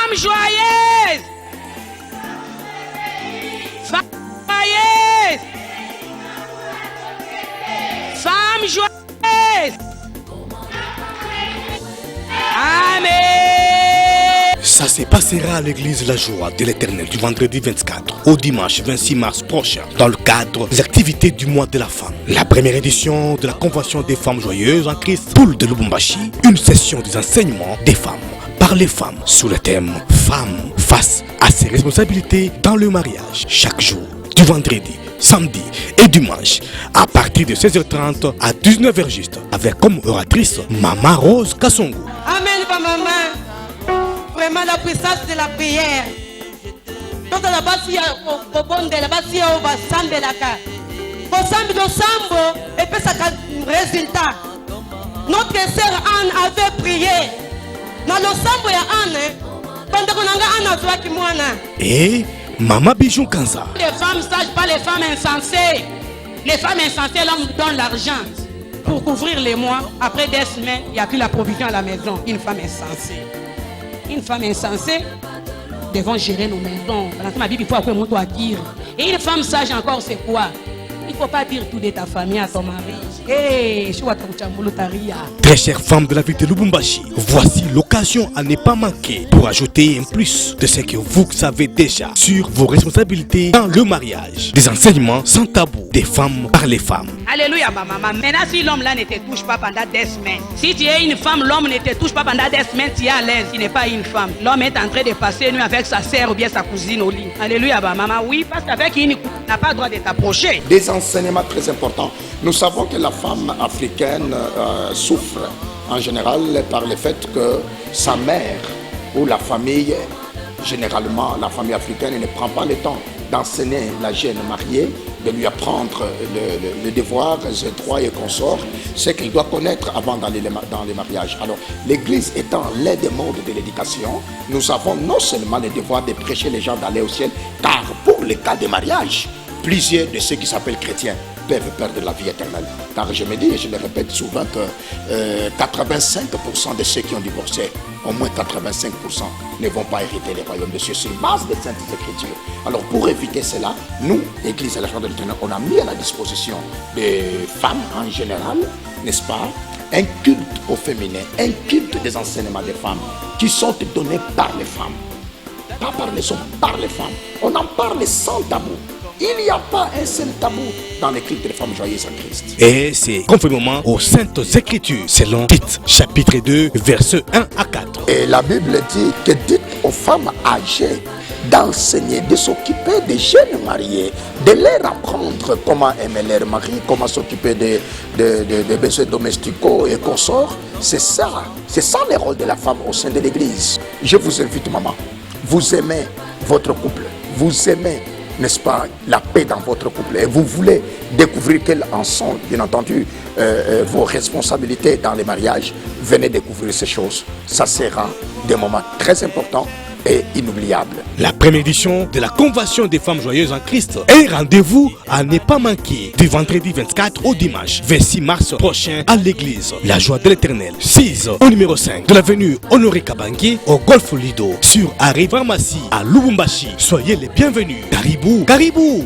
Femme joyeuse. Femme joyeuse. Femme joyeuse. Amen. Ça se passera à l'église La Joie de l'Éternel du vendredi 24 au dimanche 26 mars prochain dans le cadre des activités du mois de la femme. La première édition de la convention des femmes joyeuses en Christ, Poule de Lubumbashi, une session des enseignements des femmes par les femmes sous le thème Femmes face à ses responsabilités dans le mariage. Chaque jour, du vendredi, samedi et dimanche à partir de 16h30 à 19h juste avec comme oratrice Maman Rose Kassongo. Amen, maman. Vraiment la puissance de la prière. Donc la base il y a au bon de la base il y a au bassin de la car. Au samedi do sambo et puis ça résultat. Notre sœur Anne avait prié. Dans le sambo ya Anne pendant qu'on a Anne toi qui moana. Et Maman Bijou Kanza. Les femmes sages, pas les femmes insensées. Les femmes insensées, l'homme donne l'argent pour couvrir les mois. Après des semaines, il n'y a plus la provision à la maison. Une femme insensée. Une femme insensée devant gérer nos maisons. Dans ma Bible, il faut après mon doigt dire. Et une femme sage encore, c'est quoi? Il ne faut pas dire tout de ta famille à ton mari. Hey, très chères femmes de la ville de Lubumbashi, voici l'occasion à ne pas manquer pour ajouter un plus de ce que vous savez déjà sur vos responsabilités dans le mariage. Des enseignements sans tabou des femmes par les femmes. Alléluia, ma maman. Maintenant, si l'homme là ne te touche pas pendant des semaines, si tu es une femme, l'homme ne te touche pas pendant des semaines, tu es à l'aise, tu n'es pas une femme. L'homme est en train de passer une nuit avec sa sœur ou bien sa cousine au lit. Alléluia, ma maman. Oui, parce qu'avec une n'a pas le droit de t'approcher. Des enseignements très importants. Nous savons que la femme africaine souffre en général par le fait que sa mère ou la famille, généralement la famille africaine, ne prend pas le temps d'enseigner la jeune mariée, de lui apprendre le devoir, ses droits et consorts, ce qu'il doit connaître avant d'aller dans les mariages. Alors, l'Église étant l'aide des modes de l'éducation, nous avons non seulement le devoir de prêcher les gens d'aller au ciel, car pour le cas des mariages, plusieurs de ceux qui s'appellent chrétiens peuvent perdre la vie éternelle. Car je me dis, et je le répète souvent, que 85% de ceux qui ont divorcé, au moins 85% ne vont pas hériter les royaumes de Dieu sur base des Saintes Écritures. Alors pour éviter cela, nous, Église à la Joie de l'Éternel, on a mis à la disposition des femmes en général, n'est-ce pas, un culte au féminin, un culte des enseignements des femmes qui sont donnés par les femmes. Pas par les hommes, par les femmes. On en parle sans tabou. Il n'y a pas un seul tabou dans les cultes des femmes joyeuses en Christ. Et c'est conformément aux Saintes Écritures, selon Tite, chapitre 2, versets 1 à 4. Et la Bible dit que dites aux femmes âgées d'enseigner, de s'occuper des jeunes mariés, de leur apprendre comment aimer leur mari, comment s'occuper des besoins domesticaux et consorts. C'est ça le rôle de la femme au sein de l'Église. Je vous invite, maman, vous aimez votre couple, vous aimez, n'est-ce pas, la paix dans votre couple, et vous voulez découvrir quelles en sont, bien entendu, vos responsabilités dans les mariages, venez découvrir ces choses. Ça sera des moments très importants et inoubliables. La première édition de la Convention des femmes joyeuses en Christ est rendez-vous à ne pas manquer du vendredi 24 au dimanche 26 mars prochain à l'église La Joie de l'Éternel, 6 au numéro 5 de l'avenue Honoré Kabangi au Golf Lido sur Arrêt Pharmacie à Lubumbashi. Soyez les bienvenus. Caribou, caribou.